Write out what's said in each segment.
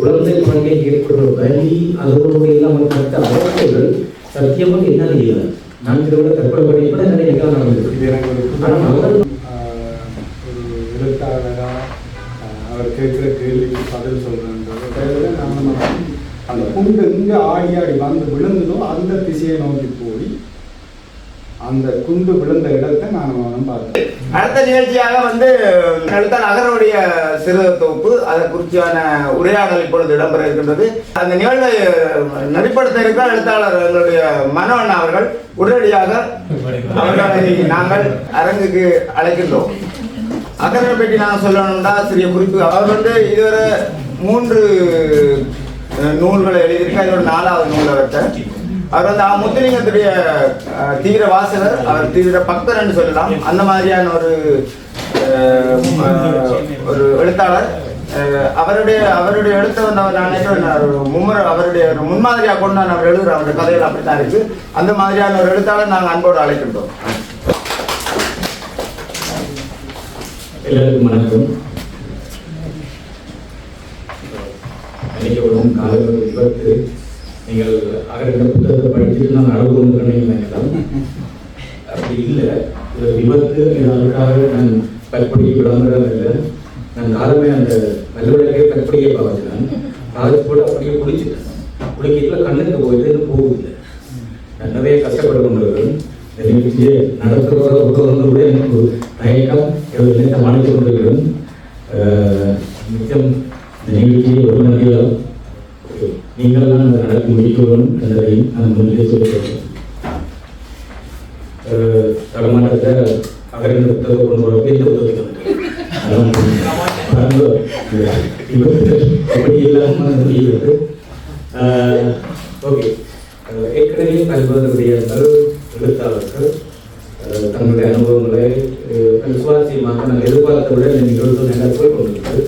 குழந்தை வாழ்க்கை ஏற்படுற வலி அதோடு எல்லாம் மற்ற அவர்கள் சத்தியமாக என்ன இல்லை. நான் இதோட தற்கொலை பண்ணிப்பட நிறைய நிகழ்வு நடந்தது. ஒரு எழுத்தாளராக அவர் கேட்குற கேள்விக்கு பதில் சொல்கிறேன்றது அந்த குண்டு இங்கே ஆடி ஆடி வந்து விழுந்ததோ அந்த திசையை நோக்கி போய் அந்த குண்டு விழுந்த இடத்தை நான் பார்த்தேன். அடுத்த நிகழ்ச்சியாக எழுத்தாளர் அகரனுடைய சிறு தொகுப்பு அதை குறித்தான உரையாடல் இப்பொழுது இடம்பெற இருக்கின்றது. அந்த நிகழ்வை நெறிப்படுத்த இருக்கிற எழுத்தாளர் எங்களுடைய மனோன் அவர்கள் உடனடியாக அவர்களை நாங்கள் அரங்குக்கு அழைக்கின்றோம். அகரனை பற்றி நாங்கள் சொல்லணும்னா சிறிய குறிப்பு. அவர் இதுவரை 3 நூல்களை எழுதியிருக்கார். இதோட 4வது நூல் அவர்கிட்ட. அவர் முத்துலிங்கத்துடைய தீவிர வாசகர், அவர் தீவிர பக்தர் என்று சொல்லலாம். அந்த மாதிரியான ஒரு எழுத்தாளர். அவருடைய எழுத்த நான் அவருடைய முன்மாதிரியாக கொண்டு நான் அவர் எழுதுகிற அவருடைய கதைகள் அப்படித்தான் இருக்கு. அந்த மாதிரியான ஒரு எழுத்தாளர் நாங்கள் அன்போடு அழைக்கின்றோம். எல்லாருக்கும் வணக்கம். அன்னைக்கு காலையில் விபத்து நீங்கள் அகரண்ட புத்தகத்தை படிச்சுட்டு நான் அளவு கொண்டு நினைக்கலாம். அப்படி இல்லை, இது விபத்து அதற்காக நான் கற்படியை விளம்பரதில்லை. நான் காலமே அந்த நல்லுடைய கற்படியை பார்த்துட்டேன். காலை கூட அப்படியே குளிச்சுட்டேன். குளிக்கல கண்ணுக்கு போயிட்டு போகுதில்லை. நான் நிறைய கஷ்டப்பட கொண்டிருக்கிறேன். நிகழ்ச்சியை நடத்துகிறவரை ஒருவரோட எனக்கு ஒரு தயக்கம் நினைத்த மனைத்து கொண்டிருக்கிறேன். மிச்சம் இந்த நிகழ்ச்சியை ஒரு மணியாக நீங்கள் தான் நடத்தி முடிக்கணும் என்பதையும் நான் முன்னே சொல்லிக்கிறேன். தடமாட்டத்தை அகரண்ட புத்தகம் கொண்டு வரப்போ இந்த புத்தகம் எப்படி இல்லாமல் முடிகிறது. ஓகே, ஏற்கனவே கல்வதனுடைய எழுத்தாளர்கள் தங்களுடைய அனுபவங்களை சுவாரஸ்யமாக நாங்கள் எதிர்பார்த்த விட இந்த நிகழ்வு நல்லா போய் கொண்டிருக்கிறது.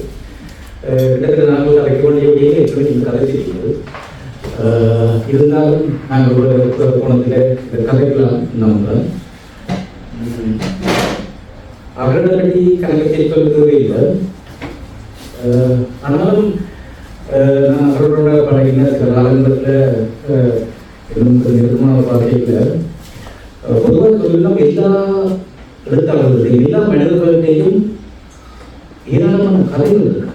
இடத்துல நாங்கள் கலைக்க வேண்டிய எப்படி நீங்கள் கலைச்சிருக்கிறது. இருந்தாலும் நாங்கள் ஒரு கோணத்தில் இந்த கதைக்கலாம் நம்புகிறோம். அவர்களை பற்றி கலைச்சிருப்பது இல்லை. ஆனாலும் நான் அவர்களோட பழகின சில காலங்களில் நெருக்கமான பார்வையில் பொதுவாக சொல்லலாம் எல்லா எழுத்தாளர்களையும் எல்லா மனிதர்களையும் ஏராளமான கதைகள் இருக்கு.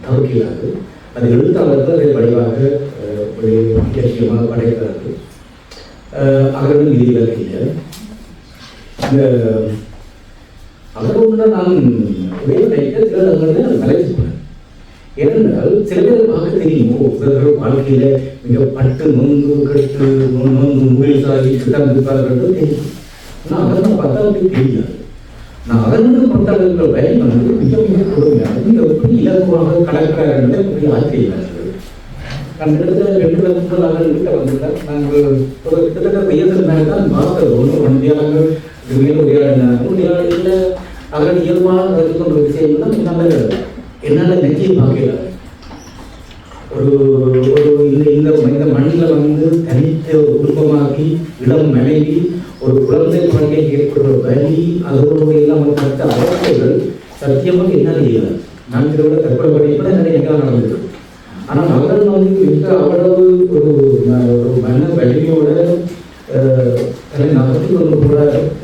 தவிர்க்கிறார்கள். அது எழுத்தாளர்கள் அதை வடிவாக இலட்சியமாக படைக்கிறார்கள். அவர்கள் விதிவிலக்கு இல்லை. இந்த அவர்களோட நான் ஒரே சிலர் கலைச்சிருப்பேன். ஏனென்றால் சில பேர் பார்க்க தெரியுமோ சிலர்கள் வாழ்க்கையில மிக பட்டு நொந்து கட்டு நொந்து நூல் சாகி கிட்டம் இருப்பார்கள் தெரியும். ஆனால் அவர்கள் பார்த்தா அப்படி தெரியாது. நான் அவர்களுக்கு பொறுத்தவர்கள் வேலை மிக மிக கொடுமையானது. எப்படி இலகுவாக கலக்கிறார்கள் எப்படி ஆச்சரியார்கள். அந்த இடத்துல 2 வருஷங்கள் அவர்கள் கிட்ட வந்துட்டார். நாங்கள் ஒரு கிட்டத்தட்ட பெயர்கள் மேலே தான் பார்த்தது. ஒன்றியாளர்கள் உரையாடினார்கள். அவர்கள் இயல்பாக கொண்ட விஷயங்கள் என்னால் நெஞ்சியை பார்க்கிறார். இந்த மண்ணில் தனித்த குடும்பமாக்கி இடம் மனைவி ஒரு குழந்தை வாழ்க்கை ஏற்படுற வலி அதோடு எல்லாம் மற்ற அவர்கள் சத்தியமாக என்ன இல்லை. நான் இதோட தற்கொலை பண்ணிப்பட நிறைய நிகழ்வு நடந்தது. ஆனால் அவர்கள் மிக அவ்வளவு ஒரு மன வலிமையோட நகர்த்தி கொண்டு போற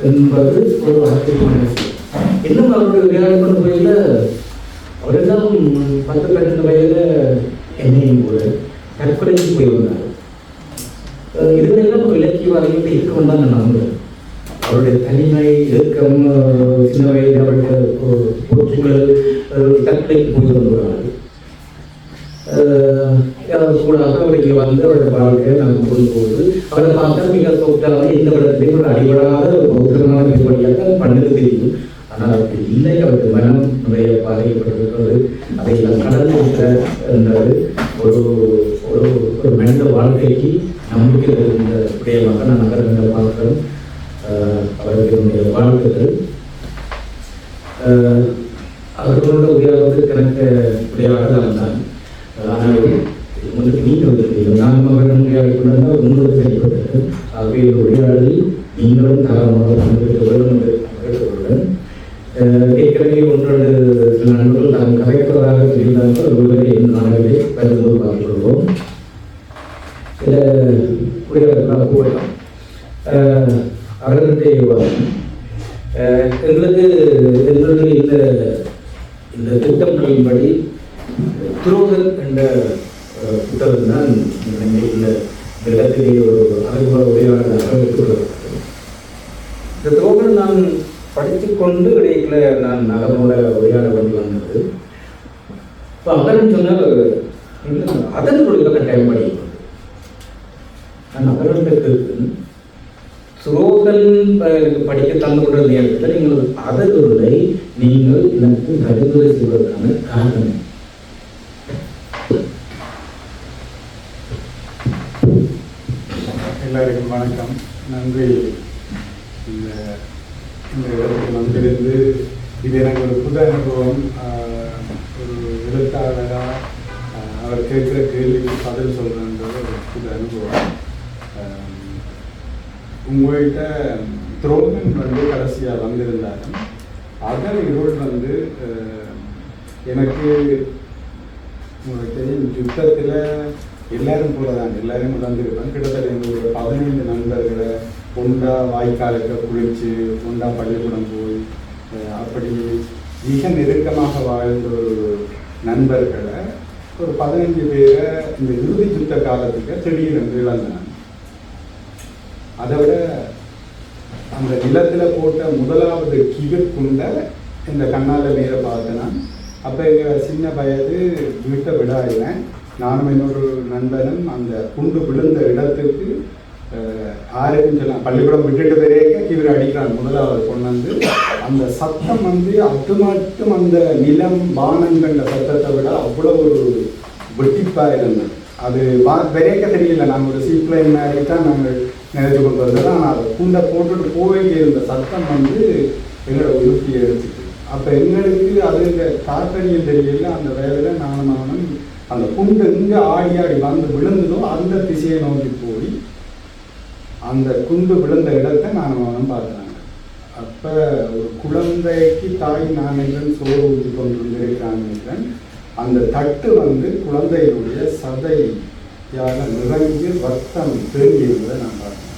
என்பது ஒரு ஆச்சரியமான விஷயம். இன்னும் அவருடைய விளையாட்டு முறையில் அவரெல்லாம் 10-12 வயதில் என்னையும் கூட தற்கொலைக்கு போய் வந்தார். இதுவெல்லாம் ஒரு இலக்கிய வரையிட்டு இருக்கணும் தான் நான் நம்புகிறேன். அவருடைய தனிமை இயக்கம் சின்ன வயது அவருடைய போற்றுகள் தற்கொலைக்கு போய் வந்துள்ளார்கள். கூடாக அவருக்கு வந்து அவருடைய வாழ்க்கையை நாங்கள் கொண்டு போகுது. அவரை பார்த்தா மிக தோற்றாக எந்த இடத்துலையும் ஒரு அடிபடாத ஒரு பௌத்திரமான வெளிப்படையாக பண்ணுக்கு தெரியும். ஆனால் அப்படி இல்லை. அவருக்கு மனம் நிறைய பாதிக்கப்பட்டிருக்கிறது. அதையெல்லாம் கடந்து என்றது ஒரு ஒரு மனித வாழ்க்கைக்கு நம்பிக்கை இருந்த விடயமாக நான் நகரங்களை பார்க்கிறேன். அவருக்கு என்னுடைய வாழ்த்துக்கள். அவர்களோட உரையாடுவது எனக்கு உரையாடல் இருந்தான். ஆனால் உங்களுக்கு நீங்கள் வந்திருக்கீங்க. நானும் அவர்கள் உரையாடி கொண்டிருந்தால் ஒரு முன்னோடு செயல்பட்டது. ஆகவே உரையாடலில் நீங்களும் தாராளமாக பங்கேற்க வேண்டும் என்று கேட்டுக்கொள்கிறேன். ஏற்கனவே 1-2 சில நண்பர்கள் நான் கதைக்கிறதாக இருந்தார்கள். ஒருவரை என் நாடுகளே கருதுவது பற்றிய விவாதம். எங்களுக்கு எங்களுடைய இந்த திட்டமிடலின்படி துரோகல் என்ற புத்தகம் தான் இந்த இடத்திலே ஒரு அறிமுக உரையாடலாக எடுத்துக்கொள்ளப்பட்டது. இந்த துரோகல் நான் படித்துக்கொண்டு இடையில நான் அதனோட உரையாட வேண்டி வந்தது. இப்போ அகரன் சொன்னால் அதன் தொழில கட்டாயம் படிக்கணும். நான் அகரனுக்கு துரோகல் படிக்க தந்து கொண்ட நேரத்தில் நீங்கள் அதற்குள்ளே நீங்கள் எனக்கு பரிந்துரை செய்வதற்கான காரணம். எல்லாருக்கும் வணக்கம், நன்றி. இந்த இடத்துக்கு வந்திருந்து இது எனக்கு ஒரு புது அனுபவம். ஒரு எழுத்தாளராக அவர் கேட்குற கேள்விக்கு பதில் சொல்கிறன்றது ஒரு புது அனுபவம். உங்கள்கிட்ட துரோகன் கடைசியாக வந்திருந்தாலும் அதன் இருள் எனக்கு உங்களுக்கு தெரியும், யுத்தத்தில் எல்லாரும் போல தான் எல்லாரும் வந்திருப்பாங்க. கிட்டத்தட்ட எங்களுக்கு 15 நண்பர்களை ஒன்றா வாய்க்காலுக்கு குளிச்சு ஒன்றா பள்ளிக்கூடம் போய் அப்படி மிக நெருக்கமாக வாழ்ந்த ஒரு நண்பர்களை ஒரு 15 பேரை இந்த இறுதி யுத்த காலத்துக்கு திடீரென்று இழந்தாங்க. அதை விட அந்த நிலத்தில் போட்ட முதலாவது கிவிற்குண்ட இந்த கண்ணால் நீரை பார்த்தேன்னா, அப்போ எங்கள் சின்ன வயது வீட்டை விடாயினேன். நானும் என்னோட நண்பனும் அந்த குண்டு விழுந்த இடத்துக்கு ஆருக்கும் சொல்லலாம் பள்ளிக்கூடம் விட்டுட்டு பெரிய கிவிர அடிக்கிறான் முதலாவது கொண்டு அந்த சத்தம் அது மட்டும் அந்த நிலம் வானம் கண்ட சத்தத்தை விட அவ்வளோ ஒரு வெட்டிப்பாக இருந்தது. அது பெரியக்க தெரியல, நாங்கள் ஒரு சீப்ளைன் மாதிரி தான் நாங்கள் நினைச்சு கொண்டு வந்தது. ஆனால் அதை குண்டை போட்டுட்டு போய்க்கு இருந்த சத்தம் எங்களோட உறுப்பியை எடுத்துட்டு அப்போ எங்களுக்கு அது இந்த காற்றறியும் தெரியல. அந்த வேலையில் நானும் அந்த குண்டு இங்கே ஆடி ஆடி வந்து விழுந்ததோ அந்த திசையை நோக்கி போய் அந்த குண்டு விழுந்த இடத்தை நானும் பார்க்குறாங்க. அப்போ ஒரு குழந்தைக்கு தாய் நான் என்றும் சோறு ஊற்றி கொண்டிருக்கிறாங்க. அந்த தட்டு குழந்தையுடைய சதையால் நிறைஞ்சு ரத்தம் தேங்கியிருந்ததை நான் பார்த்தேன்.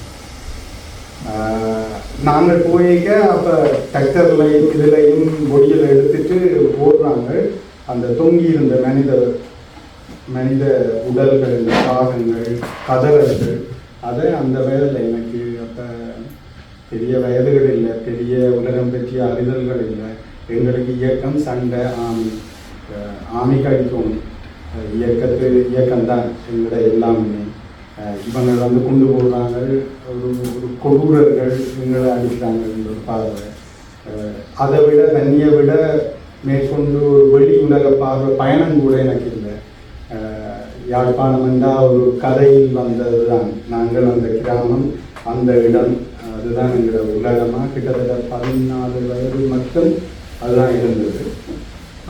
நாங்கள் போய்க்க அப்போ டிராக்டர்லையும் இதுலையும் பொடியில் எடுத்துட்டு ஓடுறாங்க. அந்த தொங்கி இருந்த மனித உடல்கள், பாகங்கள், கதறல்கள், அதை அந்த வயதில் எனக்கு அப்போ பெரிய வயதுகள் இல்லை, பெரிய உலகம் பற்றிய அறிதல்கள் இல்லை. எங்களுக்கு இயக்கம், சண்டை, ஆமி கழிக்கும் இயக்கம்தான் எங்களோட எல்லாமே. இவங்க கொண்டு போடுறாங்க, ஒரு கொடூரர்கள் எங்களை அடிக்கிறாங்க ஒரு பார்வை. அதை விட தண்ணியை விட மேற்கொண்டு ஒரு வெளி உலக பார்வை பயணம் கூட எனக்கு இல்லை. யாழ்ப்பாணம் என்றால் ஒரு கதையில் வந்தது தான். நாங்கள் அந்த கிராமம், அந்த இடம், அதுதான் எங்களோட உலகமாக கிட்டத்தட்ட 14 வயது மட்டும் அதுதான் இருந்தது.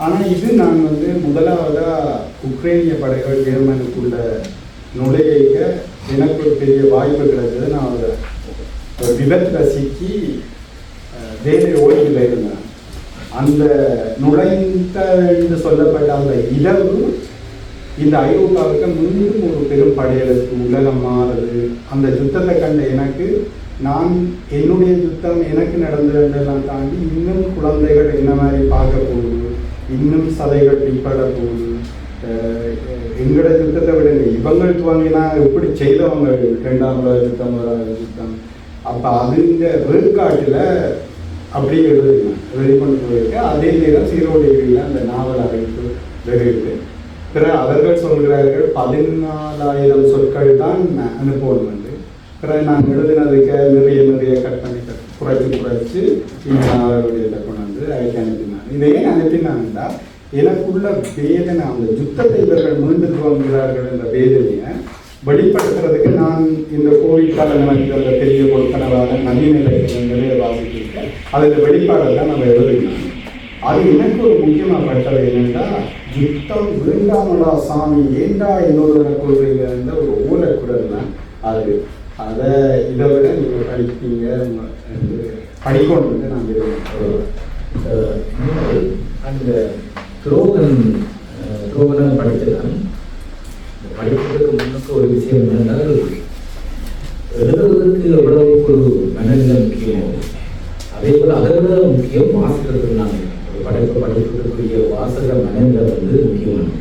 ஆனால் இது நான் முதலாவதாக உக்ரைனிய படைகள் ஜெர்மனுக்குள்ள நுழைய எனக்கு ஒரு பெரிய வாய்ப்பு கிடைச்சது. நான் ஒரு விபத்தில் சிக்கி வேலை ஓய்வில் இருந்தேன். அந்த நுழைந்த என்று சொல்லப்பட்ட அந்த இரவு இந்த ஐரோப்பாவுக்கு மீண்டும் ஒரு பெரும் படையெடுப்பு, உலகம் மாறுது. அந்த யுத்தத்தை கண்ட எனக்கு நான் என்னுடைய யுத்தம் எனக்கு நடந்ததெல்லாம் தாண்டி இன்னும் குழந்தைகள் என்ன மாதிரி பார்க்க போகுது, இன்னும் சதைகள் பின்பட போகுது. எங்களோட யுத்தத்தை விட இவங்களுக்கு வாங்கினா எப்படி செய்தவங்க 2ஆம் உலக யுத்தம், 1ஆவது யுத்தம். அப்போ அதுங்க வேறுகாட்டில் அப்படியே எழுதி கொண்டு போயிருக்கேன். அதே நேரம் சீரோடிகளில் அந்த நாவல் அறிவிப்பு வெளியிட்டு பிறகு அவர்கள் சொல்கிறார்கள் 14,000 சொற்கள் தான் அனுப்பணும். பிறகு நான் எழுதினதுக்கு நிறைய கட் பண்ணி குறைச்சி அவருடைய கொண்டு அதுக்கு அனுப்பினான். இதை ஏன் அனுப்பினாங்கன்னா, எனக்குள்ள வேதனை, அந்த யுத்தத்தை இவர்கள் மீண்டு துவங்குகிறார்கள் என்ற வேதனையை வெளிப்படுத்துறதுக்கு நான் இந்த கோவிட் காலங்களுக்கு அந்த பெரிய கொடுக்கணவாக நதிநிலைகள் நிறைய வாசிச்சிருக்கேன். அதில் வெளிப்பாடெல்லாம் நம்ம எழுதினோம். அது எனக்கு ஒரு முக்கியமாகப்பட்டது என்னென்னா, யுத்தம் வேண்டாமடா சாமி, ஏண்டா இன்னொரு கொள்கையில் இருந்த ஒரு ஓலக்குரல் தான் அது. அதை இதை விட நீங்கள் படிப்பீங்க, படிக்கணும்னு நான் விரும்புகிறேன். அந்த துரோகன் படித்ததான் படிப்பதற்கு முன்னுக்கு ஒரு விஷயம் என்னென்னால், எழுதுவதற்கு எவ்வளவுக்கு ஒரு மனநிலை முக்கியமோ அதே போல் அதை விட முக்கியம் வாசிக்கிறதுக்கு நான் ஒரு படைப்பு படிக்கக்கூடிய வாசக மனநிலை வந்து முக்கியமானது.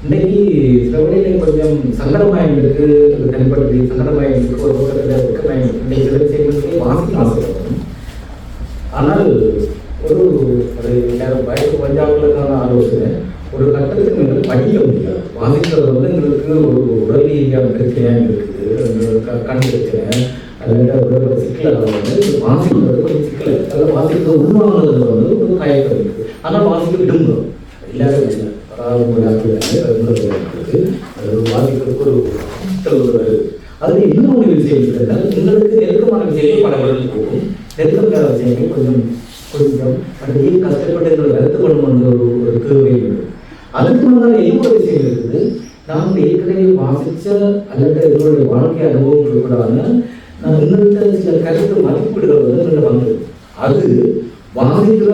இன்றைக்கு சில வழியில் கொஞ்சம் சங்கடமாயம் இருக்கு, தனிப்படுத்தி சங்கடமாயம் இருக்கு, ஒரு பக்கத்தில் வெக்கமாயம் இருக்கு. இன்றைக்கு சில விஷயங்களுக்கு வாசிக்க ஆசைப்படும். ஆனால் ஒரு வயசு பஞ்சாபில் ஆலோசனை ஒரு கட்டத்துக்கு மேலே படிக்க முடியாது. வாசிக்கிறது வந்து எங்களுக்கு ஒரு உடல் ரீதியான பிரச்சனையாக இருக்குது, கண் பிரச்சனை, அதில் சிக்கல் வந்து வாசிக்கிறது கொஞ்சம் சிக்கல். அதில் வாசிக்கிறது உருவானதில் வந்து ஒரு தயக்கம் இருக்குது. ஆனால் வாசிக்க விரும்புகிறோம் எல்லாரும் இல்லை. வாசிக்கிறதுக்கு ஒரு சிக்கல் வருது. அதில் இன்னும் ஒரு விஷயம் இருக்கிறதா, எங்களுக்கு நெருக்கமான விஷயங்கள் பல பேருக்கு போகும், நெருக்கமான விஷயங்கள் கொஞ்சம் கொஞ்சம் அதையும் கஷ்டப்பட்டு எங்களை வருத்தப்படும் ஒரு தேவை இருக்குது. அதுக்கு முன்னாடி இன்னொரு விஷயம் இருக்குது. நாம் ஏற்கனவே வாசித்த அல்லது எங்களுடைய வாழ்க்கை அனுபவம் இருக்கக்கூடாதுன்னு நான் இன்னொரு சில கருத்து மதிப்பீடுகள் வந்து எங்களுக்கு வந்தது. அது வாசிக்கிற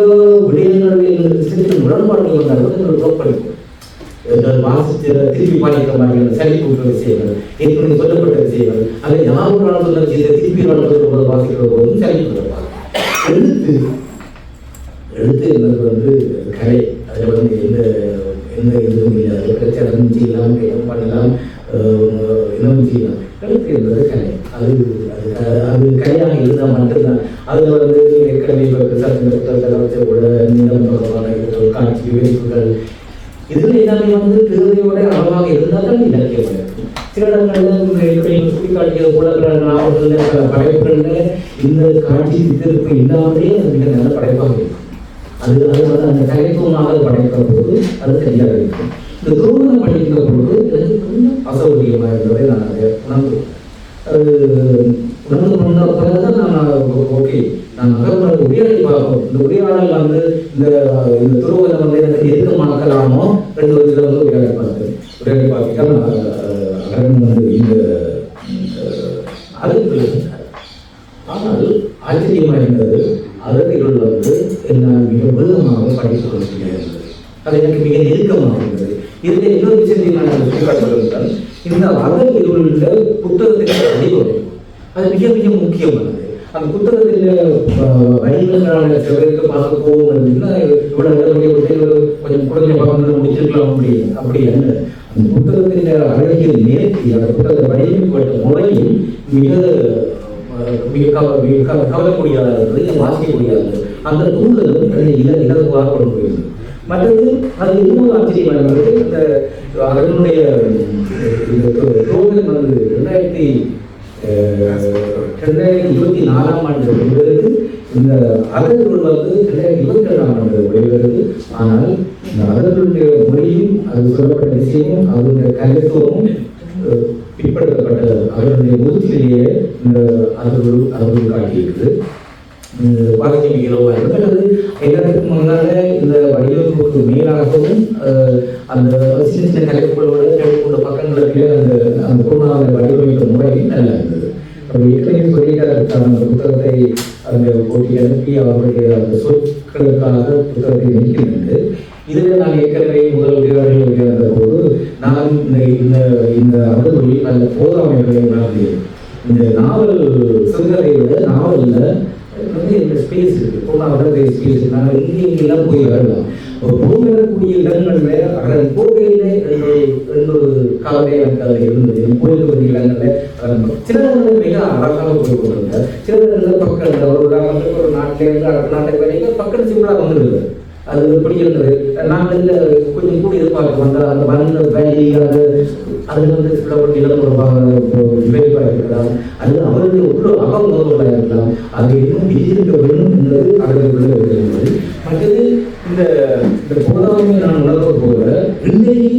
விடயங்களில் சில முரண்பாடுகள் வந்தால் வந்து எங்களுக்கு ட்ராப் பண்ணிக்கும். வாசிச்ச திருப்பி பாதிக்கிற மாதிரியான சரி கூட்டுற விஷயங்கள், ஏற்கனவே சொல்லப்பட்ட விஷயங்கள், அதை யாரும் நடந்த விஷயத்தை திருப்பி நடந்த வாசிக்கிற போதும் சரி கொடுப்பாங்க. எழுத்து என்பது வந்து கலை. அதில் வந்து எந்த இதுவும் இல்லை. அதில் பிரச்சனை செய்யலாம், எதுவும் பண்ணலாம், இன்னும் செய்யலாம். எழுத்து என்பது கலை. அது கலையாக இருந்தால் மட்டும்தான். அதில் வந்து ஏற்கனவே புத்தகத்தை கூட நீளம் தொடர்பான காட்சி விவரிப்புகள் இதில் எல்லாமே வந்து தேவையோட அளவாக இருந்தால் தான் இலக்கியம் இருக்கும். சில இடங்களில் சுட்டிக்காட்டியது கூட நாவல்கள் படைப்புகளில் இந்த காட்சி சித்திருப்பு இல்லாமலே அது மிக நல்ல படைப்பாக இருக்கும். அது வந்து அந்த கலைத்துவமாக படைக்கிற போது அது சரியாக இருக்கும். இந்த துரோகம் படிக்கிற பொழுது எனக்கு கொஞ்சம் அசௌகரியமாக இருந்ததை நான் அதை உணர்ந்தேன். அது உணர்ந்து கொண்ட பிறகுதான் நான் ஓகே நான் அகப்பட உரையாடலை பார்ப்போம். இந்த உரையாடல் வந்து இந்த துரோகத்தை வந்து எனக்கு எதுக்கு மறக்கலாமோ 2 வருஷத்துல வந்து உரையாடலை பார்த்தேன். உரையாடலை பார்த்தீங்கன்னா அகரன் வந்து இந்த அதுக்கு ஆனால் ஆச்சரியமாக இருந்தது. அதற்குள் வந்து என்னால் மிக வேகமாக படித்துக் கொண்டிருக்கிறது. அது எனக்கு மிக நெருக்கமாக இருந்தது. இதில் இன்னொரு விஷயத்தை நான் சுட்டிக்காட்டுவதால் இந்த அகல் இருளுள்ள புத்தகத்தின் வழிமுறை அது மிக மிக முக்கியமானது. அந்த புத்தகத்தில் வழிமுறைகளான சிலருக்கு பார்க்க போகும்போதுன்னா இவ்வளவு கொஞ்சம் குழந்தை பக்கங்கள் முடிச்சிருக்கலாம் அப்படி அல்ல. அந்த புத்தகத்தின் அழகிய நேர்த்தி, அந்த புத்தகத்தை வடிவமைக்கப்பட்ட முறையில் மிக கவலைக்கூடியது, வாசிக்கக்கூடியது. அந்த தூண்டுதல் இலகுவாக கொண்டு போயிருந்தது. மற்றது அது இன்னும் ஆச்சரியமானது. இந்த அதனுடைய ப்ரோக்ராம் வந்து 2024ஆம் ஆண்டு வெளிவருது. இந்த அகழ்வுகள் வந்து 2022ஆம் ஆண்டு வெளிவருது. ஆனால் இந்த அகழ்வுடைய மொழியும் அது சொல்லப்பட்ட விஷயமும் அதனுடைய கலைத்துவமும் பிற்படுத்தப்பட்ட அவருடைய முயற்சியிலேயே இந்த அகழ்வுகள் காட்டியிருக்குது. வாசிக்க மிக இலவாக இருக்கிறது. எல்லாத்துக்கும் முன்னால இந்த வடிவமைப்புக்கு மேலாகவும் அந்த சின்ன சின்ன கலைப்புகளோட கேட்கக்கூடிய பக்கங்களுக்கு அந்த பூர்ணாவை வடிவமைப்பு முறை நல்லா இருந்தது. ஏற்கனவே சொல்லிட்டார் அந்த புத்தகத்தை அந்த போட்டி அனுப்பி அவருடைய அந்த சொற்களுக்காக புத்தகத்தை நிற்கிறது. இதில் நான் ஏற்கனவே முதல் உரையாடலில் இருந்த போது நான் இந்த அனுபவியில் நல்ல போதாமைகளை உணர்ந்தேன். இந்த நாவல் சிறுகதை விட நாவலில் வந்து இந்த ஸ்பேஸ் இருக்குது, பூர்ணாவோட ஸ்பேஸ். நாங்கள் இங்கெல்லாம் போய் வரலாம். போகக்கூடிய இடங்களில் அதன் போகையிலே இன்னொரு காலமே எனக்கு அதில் இருந்தது. போயிருக்கக்கூடிய இடங்களில் சில இடங்களில் மிக அழகாக போய் கொண்டிருந்தார். சில இடங்களில் பக்கம் ஒரு உதாரணத்துக்கு ஒரு நாட்டிலேருந்து அடுத்த நாட்டுக்கு வரைக்கும் பக்கம் சிம்பிளாக வந்துருது. அது எப்படி இருந்தது, நாங்கள் கொஞ்சம் கூட எதிர்பார்க்க வந்தால் அந்த மண் வேலி அதில் வந்து சில ஒரு நிலமுறைப்பாக விளைவாக இருக்கலாம், அது அவருடைய உள்ள அகமுகங்களாக இருக்கலாம். அதை இன்னும் விதிக்க வேண்டும் என்பது அவர்களுக்குள்ள இருக்கிறது. மற்றது இந்த போதாமையை நான் உணர்வது போல இன்றைக்கு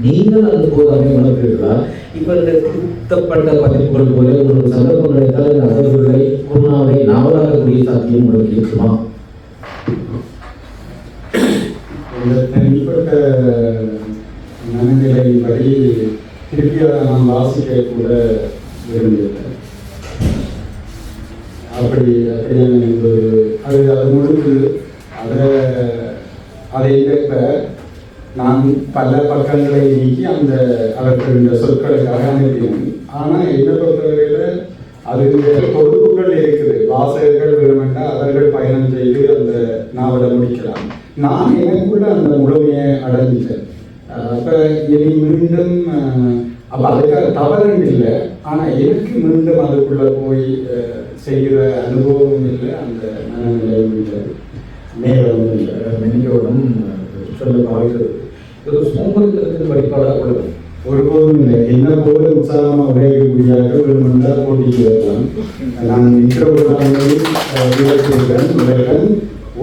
நீங்கள் அந்த போதாமையை உணர்கிறீர்களா? இப்போ இந்த திருத்தப்பட்ட பதிப்புகள் போல ஒரு சந்தர்ப்பம் கிடைத்தால் இந்த அகர்வுகளை பூர்ணாவை நாவலாகக்கூடிய சாத்தியம் உங்களுக்கு இருக்குமா? தனிப்பட்ட மனநிலையின்படி திருப்பியாக நான் வாசிக்க கூட விரும்புகிறேன். அப்படியான அது முழுக்கு அதை கேட்க நான் பல பக்கங்களை நீக்கி அந்த அவர்களுடைய சொற்களுக்காக அனுப்பினேன். ஆனால் என்னை பொறுத்தவரையில் அது தொகுப்புகள் இருக்குது. வாசகர்கள் வேணுமெண்டா அவர்கள் பயணம் செய்து அந்த நாவலை முடிக்கலாம். நான் எனக்குள்ள அந்த முழுமையை அடைஞ்சிட்டேன். அப்போ இனி மீண்டும் அப்போ அதுக்காக தவறுன்னு இல்லை, ஆனால் எனக்கு மீண்டும் அதுக்குள்ளே போய் செய்கிற அனுபவம் இல்லை, அந்த மனநிலையும் இல்லை, நேரமும் இல்லை. மென்மையோடும் சொல்ல பாய்கிறது இது சோம்பேறித்தனத்தின் வழிபாடாக உள்ளது. ஒருபோதும் இல்லை. என்ன போல உற்சாகமாக உரையக்கூடியாக வேணுமென்றால் போட்டிக்கு வரலாம். நான் நிற்கிற ஒரு நாளில்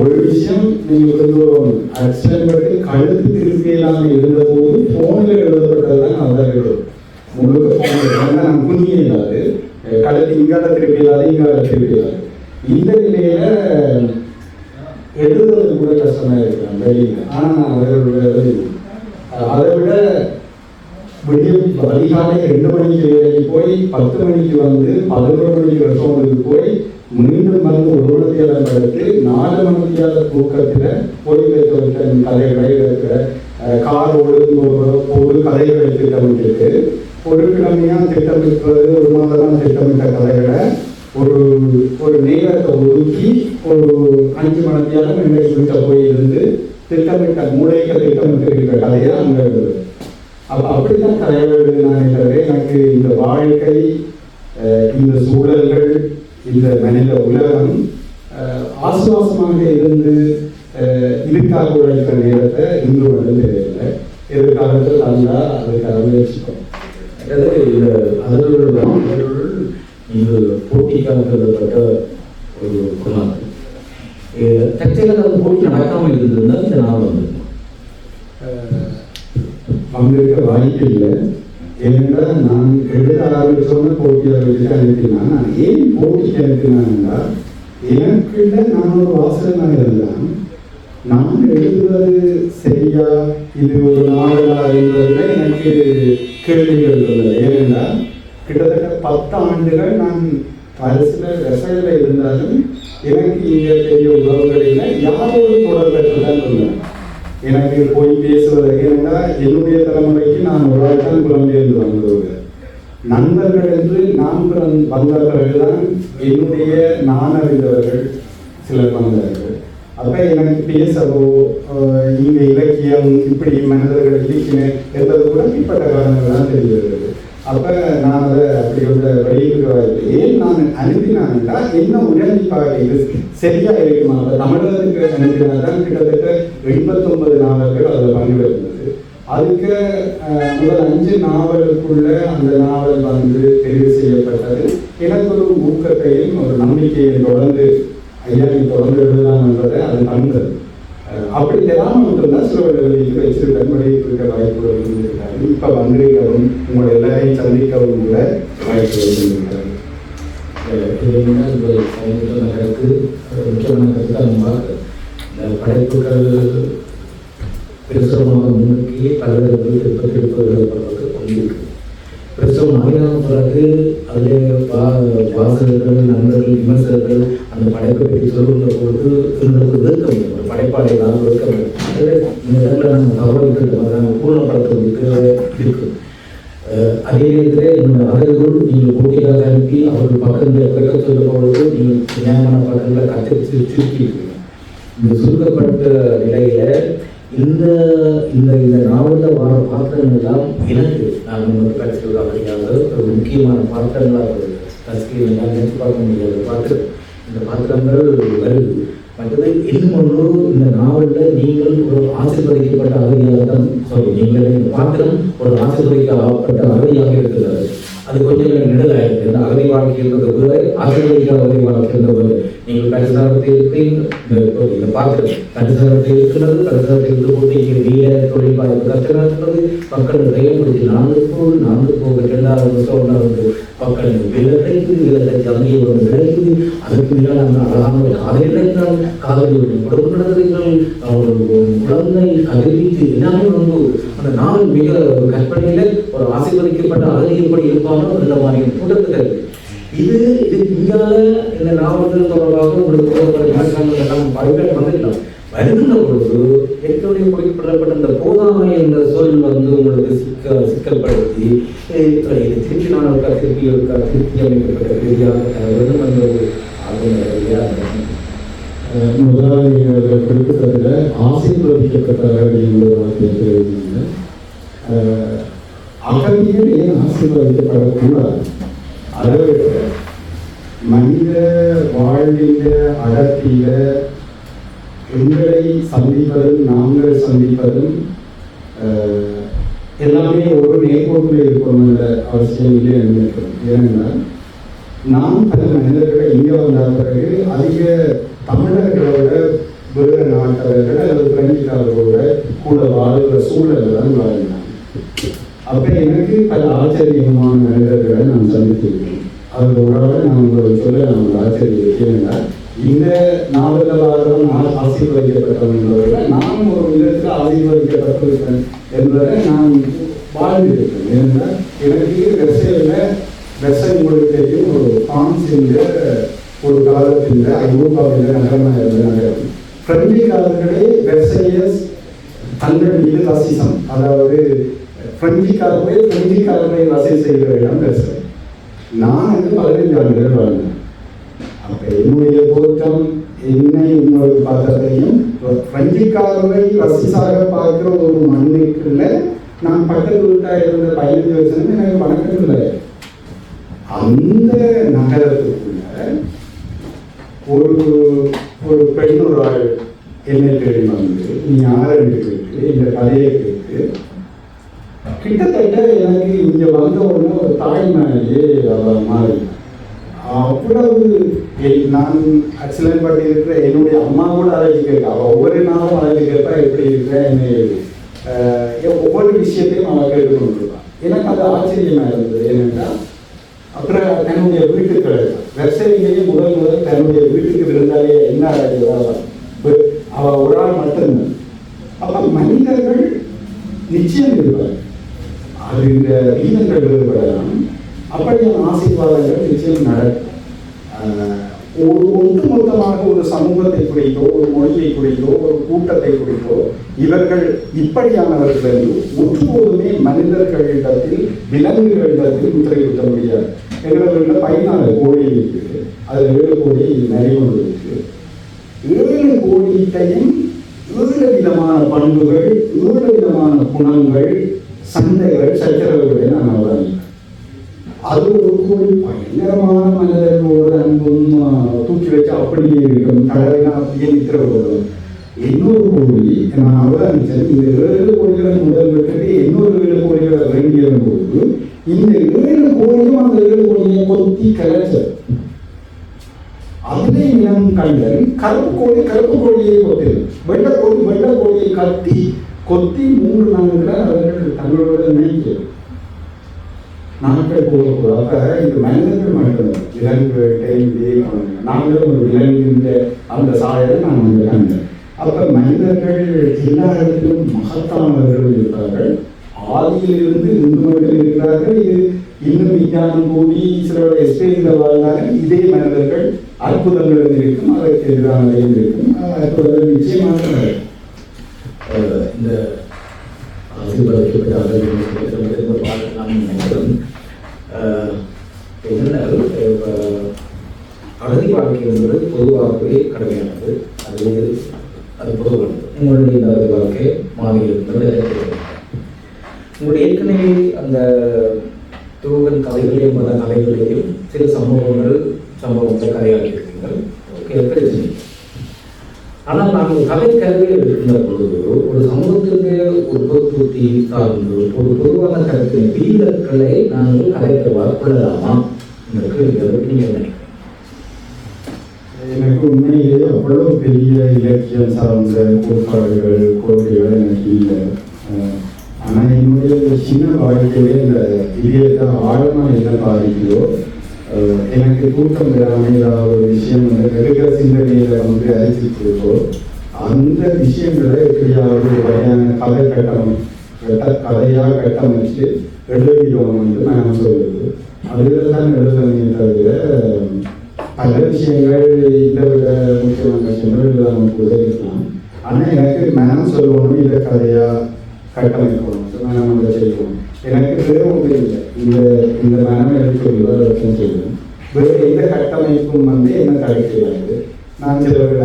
ஒரு விஷயம் நீங்கள் அச்சன்பட்டு கழுத்து திருப்பியெல்லாம் இருந்தபோது ஃபோனில் எழுதப்பட்டதுதான் அவர்கள் முழுக்க ஃபோனில் நான் குஞ்சியே இல்லாது கழுத்து இங்கால திருப்பி இல்லாது இங்கால திருப்பி இல்லாது. இந்த நிலையில எழுதுறது கூட கஷ்டமாக இருக்கிறான் வெளியில். ஆனால் அவர்களுடைய அதை விட அதிகாலை 2 மணிக்கு வேலைக்கு போய் 10 மணிக்கு வந்து 11 மணிக்கு ரெஸ்டாரண்ட்டுக்கு போய் மீண்டும் வந்து 1 மணித்தியாலம் படுத்து 4 மணித்தியால தூக்கத்தில் போய் வைத்த கதைகளை இருக்கிற காரோடு ஒரு கதைகளை திட்டமிட்டு ஒரு கிழமையாக திட்டமிட்டுறது 1 மாதம் திட்டமிட்ட கதைகளை ஒரு நேரத்தை ஒதுக்கி ஒரு 5 மணித்தியாலம் இன்றைக்கு வீட்டை போய் இருந்து திட்டமிட்ட மூளைக்கு திட்டமிட்டு இருக்கிற கதையை அங்கே இருந்தது. அப்போ அப்படித்தான் கதைகள் நான் எனக்கு இந்த வாழ்க்கை, இந்த சூழல்கள், இந்த மனித உலகம் ஆசுவாசமாக இருந்து இதுக்காக உழைக்கிற நேரத்தை இன்று வந்து தெரியல. எதிர்காலத்தில் நல்லா அதுக்காக முயற்சிக்கும். அதாவது இந்த அதர்கள் இங்கு போட்டிக்காக கருதப்பட்ட ஒரு குணம். தற்செயலாக அந்த போட்டி நடக்காமல் இருந்ததுன்னா இந்த நாள் வந்து பங்கேற்க வாய்ப்பு இல்லை. ஏனென்றால் நான் எழுத ஆரம்பிச்சோன்னு போட்டியாளர்களுக்கு அனுப்பினா, நான் ஏன் போட்டிக்கு அனுப்பினான்னா எனக்குள்ள நான் ஒரு வாசகனாக இருந்தான். நான் எழுதுவது சரியா, இது ஒரு நாவலா என்பதில் எனக்கு கேள்விகள் இருந்தது. ஏனென்றால் கிட்டத்தட்ட 10 ஆண்டுகள் நான் அரசியல் ரசையில் இருந்தாலும் எனக்கு இங்கே பெரிய உறவுகளில் யாரோடு தொடர்பு தான் இருந்தேன். எனக்கு போய் பேசுவதற்கு என்றால் என்னுடைய தலைமுறைக்கு நான் ஒரு ஆள் தான் புலம்பெயர்ந்து வந்தவர்கள். நண்பர்கள் என்று நான் வந்த பிறகுதான் என்னுடைய நான் அறிந்தவர்கள் சிலர் வந்தார்கள். அப்போ எனக்கு பேசவோ இங்கே இலக்கியம் இப்படி மனிதர்கள் இருக்கிறேன் என்பது கூட இப்பட்ட காரணங்கள் தான் தெரிய வருகிறது. அப்போ நான் அதை அப்படி ஒரு வெளியிட்டு வாய்ப்பு ஏன் நான் அனுப்பினான் என்றால் என்ன உடனடிப்பாக இது சரியாக இருக்குமா. அப்போ தமிழகத்துக்கு அனுப்பினால்தான் கிட்டத்தட்ட 89 நாவல்கள் அதில் பங்கெடுத்தது. அதுக்கு முதல் 5 நாவலுக்குள்ள அந்த நாவல் வந்து தெரிவு செய்யப்பட்டது. எனக்கு ஒரு ஊக்கத்தையும் ஒரு நம்பிக்கையை தொடர்ந்து ஐயா நீ தொடர்ந்து எழுதலாம் என்பதை அது தந்தது. அப்படி தெரியாமல் மட்டும்தான் சில வெளியிட்டு வச்சிருக்காரு, வெளியிட்டு இருக்க வாய்ப்புகள் இருந்திருக்காரு. இப்போ வந்திருக்கவும் உங்களை எல்லாரையும் சந்திக்கவும் கூட வாய்ப்புகள் இருந்திருக்காரு. கருத்து முக்கியமான கருத்து நம்ம இந்த படைப்புகள் பிரசுரமாக முன்னோக்கி பல்வேறு திருப்பத்திற்கு கொண்டிருக்கு. பிரசுரம் ஆகியான பிறகு அதில் வாசகர்கள், நண்பர்கள், விமர்சகர்கள் அந்த படைப்பை பற்றி சொல்லுகின்ற பொழுது எங்களுக்கு வெறுக்க முடியும். ஒரு படைப்பாளையெல்லாம் வெறுக்க முடியும். இந்த இடத்துல நம்ம தகவல்கள் நாங்கள் பூர்ணப்படுத்துவதற்கு இருக்குது. அதே நேரத்தில் இந்த அகர்கள் நீங்கள் போட்டியாக அனுப்பி அவர்கள் பக்கத்தில் பெற்ற சொல்லும் பொழுது நீங்கள் நியாயமான பக்கங்களை கட்டடிச்சு சுருக்கியிருக்கீங்க. இந்த சுருக்கப்பட்ட நிலையில இந்த இந்த இந்த நாவலில் வர பாத்திரங்கள் எல்லாம் எனக்கு நான் கட்சியில் அப்படிங்காத ஒரு முக்கியமான பாத்திரங்களாக வருது. கட்சியில் எல்லாம் நினைச்சு பார்க்க முடியாத பாத்திரம் இந்த பாத்திரங்கள் வருது. மற்றது இன்னும் ஒன்று, இந்த நாவலில் நீங்கள் ஒரு ஆசீர்வதிக்கப்பட்ட அகதியாக தான் நீங்கள் இந்த பாத்திரம் ஒரு ஆசீர்வதிக்கப்பட்ட அகதியாக இருக்கிறது. அது கொஞ்சம் நிழலாக இருக்குது. இந்த அகதி வாழ்க்கையில் இருக்கிற ஆசீர்வதிக்காத அகதி வாழ்க்கை நீங்கள் கடைசாரத்தை இருக்கிறீங்க. இந்த பாத்திரம் கடைசாரத்தை இருக்கிறது. கடைசாரத்தை இருந்து போட்டு இங்கே நீர தொழில் வாய்ப்பு கற்றுக்கிறது. மக்கள் நிறைய முடிச்சு 4 போக 2வது வருஷம் 1வது மக்கள் விலகைக்கு தங்கி ஒரு விளைக்குது. அதுக்கு மேலே அந்த அழகான காலையில் காதலி கொடுக்கிறார்கள். ஒரு குழந்தை கல்விக்கு எல்லாமே வந்து அந்த நாள் மிக கற்பனையில் ஒரு ஆசீர்வதிக்கப்பட்ட அழகி எப்படி இருப்பாங்க அந்த மாதிரி கூட்டத்தில் இது இங்கால இந்த நாவல்கள் தொடர்பாக உங்களுக்கு எல்லாம் பல்வேறு வந்துக்கலாம். வருகின்ற பொழுது ஏற்கனவே குறிப்பிடப்பட்ட இந்த போதாமை பயன்படுத்தி திருப்பி நான் இருக்கா திருப்பி அமைக்கப்பட்ட ரீதியாக அந்த ஒரு முதலாளி குறிப்பிட்டதில் ஆசீர்வதிக்கப்பட்டவர்கள் என்பது வார்த்தை அகதிகள் ஏன் ஆசீர்வதிக்கப்படக்கூடாது? அதை விட மனித வாழ்வில அடர்த்தியில எங்களை சந்திப்பதும் நாங்கள் சந்திப்பதும் எல்லாமே ஒரு நேர்கோட்டில் இருக்கணும்ன்ற அவசியம் இல்லை என்று நினைக்கிறோம். ஏனென்றால் நாம் பல மனிதர்களை இங்கே வந்த பிறகு அதிக தமிழர்களோட வேறு நாட்டவர்கள் அல்லது பிரெஞ்சுக்காரர்களோட கூட வாழ்கிற சூழலை தான் வாழ்ந்தாங்க. அப்போ எனக்கு பல ஆச்சரியமான மனிதர்களை நான் சந்தித்திருக்கேன். அதில் ஒரு ஆள் நான் உங்களுக்கு சொல்ல நான் ஆச்சரியம் என்றால் இந்த நாவலவாரம் ஆசீர்வதிக்கப்பட்டவர்களோட நான் ஒரு விதத்தில் ஆசீர்வதிக்கப்பட்டிருக்கேன் என்பதை நான் வாழ்ந்திருக்கேன். ஏனென்றால் எனக்கு வெசை மொழிக்கையும் ஒரு பிரான்சின் ஒரு காலத்தில் ஐரோப்பாவில் நகரமாக இருந்த நகரம் பிரெஞ்சுக்காரர்களே வெர்சையஸ் தங்கள் மீது ரசிசம், அதாவது பிரெஞ்சுக்காரர்களை ரசி செய்கிற இடம் வெர்சை. நான் அங்கு 15 ஆண்டுகள் வாழ்ந்தேன். அப்போ என்னுடைய தோற்றம் என்னை உங்களுக்கு பார்த்ததையும் பிரெஞ்சுக்காரரை ரசிசாக பார்க்கிற ஒரு மண்ணுக்குள்ள நான் பக்கத்து வீட்டாக இருந்த 15 வருஷம் எனக்கு வணக்கம் இல்லை. அந்த நகரத்துக்குள்ள ஒரு பெண் ஒரு ஆள் என்னை தேடி வந்து நீ யாருன்னு கேட்டு இந்த கதையை கேட்டு கிட்டத்தட்ட எனக்கு இங்கே வந்த உடனே ஒரு தாய்மாரியே அவள் மாறி அவ்வளவு நான் ஆக்சிடென்ட் பண்ணி இருக்கிற என்னுடைய அம்மா கூட அழைச்சி கேட்க அவள் ஒவ்வொரு நாளும் அழைச்சி கேட்பா எப்படி இருக்கிற என்னை ஒவ்வொரு விஷயத்தையும் அவள் கேட்டுக்கொண்டிருப்பான். எனக்கு அது ஆச்சரியமாக இருந்தது. ஏனென்றால் அப்புறம் தன்னுடைய வீட்டுக்கு வெர்சையிலேயே முதல் தன்னுடைய வீட்டுக்கு விருந்தாலே என்ன அவள் ஒரு ஆள் மட்டும்தான். அப்போ மனிதர்கள் நிச்சயம் இருப்பார். அது இந்த வீதங்கள் வேறுபடலாம். அப்படியான ஆசீர்வாதங்கள் நிச்சயம் நடக்கும். ஒரு ஒட்டுமொத்தமாக ஒரு சமூகத்தை குறித்தோ ஒரு மொழியை குறித்தோ ஒரு கூட்டத்தை குறித்தோ இவர்கள் இப்படியானவர்கள் ஒற்றுபோதுமே மனிதர்களிடத்தில் விலங்குகளிடத்தில் முத்திரை குத்த முடியாது. எங்களில் 14 கோடி இருக்குது, அதில் 7 கோடி நரிமொழி இருக்கு. 7 கோடியையும் 7 விதமான பண்புகள் 7 விதமான குணங்கள் சண்டைகள் சச்சரவுகளை நான் அவதானிக்கிறேன். அது ஒரு கோடி பயங்கரமான மனிதர்களோட அன்பும் தூக்கி வச்சு அப்படியே இருக்கும், கடலைனா அப்படியே நிற்கிற போதும். இன்னொரு கோடி நான் அவதானிச்சேன். இந்த 7 கோடிகளை முதல் விட்டுட்டு இன்னொரு 7 கோடிகளை வேண்டிய போது இந்த 7 கோடியும் அந்த 7 கோடியை கொத்தி கலைச்சது. அதிலே இனம் கண்டன் கருப்பு கோழியை கொத்தியது. வெள்ளை கோழியை கொத்தி 3 நாட்கள் அவர்கள் தங்களோட நினைக்கிறது நாட்கள் போகக்கூடாது. இந்த மனிதர்கள் மட்டும் விலங்கு நாங்களும் ஒரு விலங்குன்ற அந்த சாலையை நான் வந்து கண்டேன். அப்போ மனிதர்கள் எல்லா இடத்திலும் மகத்தானவர்கள் இருக்கிறார்கள். ஆதியிலிருந்து இந்து மக்கள் இருக்கிறார்கள். இது இன்னும் விஞ்ஞானம் கூடி சிலோட எஸ்பேரியில் வாழ்ந்தாலும் இதே மனிதர்கள் அற்புதங்கள் இருக்கும், அதற்கு எதிரானதையும் இருக்கும். அற்புதங்கள் நிச்சயமாக இந்த ஆசீர்வதிக்கப்பட்ட அகதி வாழ்க்கை என்பது பொதுவாகவே கடமையானது. அது பொதுவானது. உங்களுடைய இந்த அகதி வாழ்க்கை மாநில உங்களுடைய ஏற்கனவே அந்த தூவன் கதைகளையும் பல கதைகளையும் சில சம்பவங்களை கதையாக்கி இருக்கீங்கள். ஆனால் நாங்கள் கதை கருவியில் இருக்கின்ற பொழுது ஒரு சமூகத்திற்கு ஒரு பொறுப்பூர்த்தி சார்ந்து ஒரு பொதுவான கருத்து வீரர்களை நாங்கள் கதைக்க கொள்ளலாமா என்ற கேள்விகளுக்கு நீங்கள் நினைக்கிறேன். எனக்கு உண்மையிலேயே அவ்வளவு பெரிய இலக்கியம் சார்ந்த கோட்பாடுகள் கொள்கைகள் எனக்கு இல்லை. ஆனால் என்னுடைய சின்ன வாழ்க்கையிலே இந்த இதயத்தை ஆழமாக என்ன பாதிக்குதோ எனக்கு தூக்கம் பெறாமல் ஏதாவது ஒரு விஷயம் நெருங்கிற சிந்தனையில அழைச்சிட்டு இருக்கோ அந்த விஷயங்களை எப்படியாவது வகையான கதையாக கட்டமைச்சு எழுதிடுவோம் நான் சொல்லுது. அதில் தான் எழுதுனே தவிர பல விஷயங்கள் இதை விட முக்கியமான விஷயங்கள் நமக்கு உதவிக்கலாம். ஆனால் எனக்கு மனம் சொல்லணும் இதை கதையாக கட்டமைக்கணும், நம்ம செய்வோம். எனக்கு வேறு ஒன்றும் இல்லை. இந்த மனம் எனக்கு ஒரு விவரம் செய்யணும். வேறு எந்த கட்டமைப்பும் என்ன கிடைக்கிறது. நான் சில விட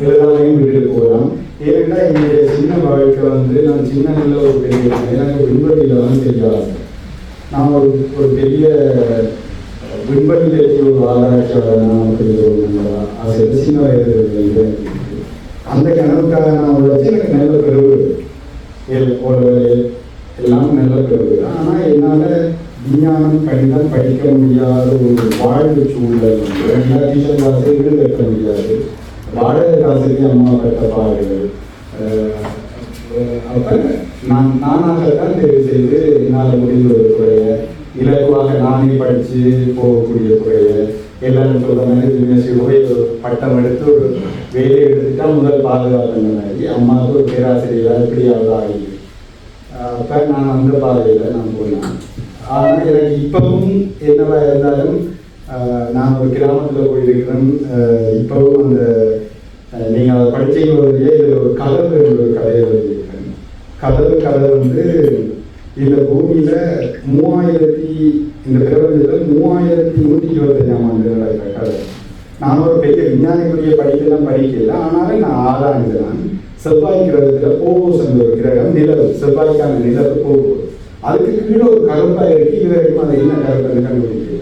எழுதாமையும் வீட்டுக்கு போகலாம். ஏன்னா என்னுடைய சின்ன வாழ்க்கை நான் சின்ன நல்ல ஒரு பெரிய எனக்கு விண்வெளியில் தான் தெரியாது. நான் ஒரு பெரிய விண்வெளியில் ஒரு ஆராய்ச்சியாளர் நான் ஆசை சின்ன வயது. அந்த கனவுக்காக நான் உழைச்சி எனக்கு நல்ல பெருவு எல்லாம் நல்ல பெருவு. ஆனால் என்னால் விஞ்ஞானம் கணிதம் படிக்க முடியாத ஒரு வாழ்வு சூழல் டீச்சர் காசு வீடு கட்ட முடியாது. வாடகை காசுக்கு அம்மா கட்ட பாடுகள். அப்போ நானாகத்தான் தெரிவு செய்து என்னால் முடிவுடைய இலகுவாக நானே படித்து போகக்கூடிய துறைய எல்லாரும் சொல்கிற மாதிரி யூனிவர்சிட்டி பட்டம் எடுத்து ஒரு வேலை எடுத்துட்டா முதல் பாதுகாக்கிற மாதிரி அம்மாவுக்கு ஒரு பேராசிரியராக இப்படியாவது ஆகி அப்போ நான் அந்த பாதையில் நான் போனேன். ஆனால் எனக்கு இப்பவும் என்னவா இருந்தாலும் நான் ஒரு கிராமத்தில் போயிருக்கிறேன். இப்பவும் அந்த நீங்கள் அதை படிச்சீங்களே இதில் ஒரு கதவு ஒரு கதையை எழுதியிருக்கேன். கதை இந்த பூமியில் 3000 இந்த பிரபஞ்சத்தில் 3125ஆம் ஆண்டு நடக்கிற கதை. நான் ஒரு பெரிய விஞ்ஞானிக்குரிய படிப்பெல்லாம் படிக்கல. ஆனாலும் நான் ஆராய்ந்தேன். செவ்வாய் கிரகத்தில் போகோஸ் ஒரு கிரகம் நிலவு, செவ்வாய்க்கான நிலவு போகோஸ். அதுக்கு கீழே ஒரு கருப்பாக இருக்கு. இது வரைக்கும் அதை என்ன கருப்புன்னு கண்டுபிடிக்கல.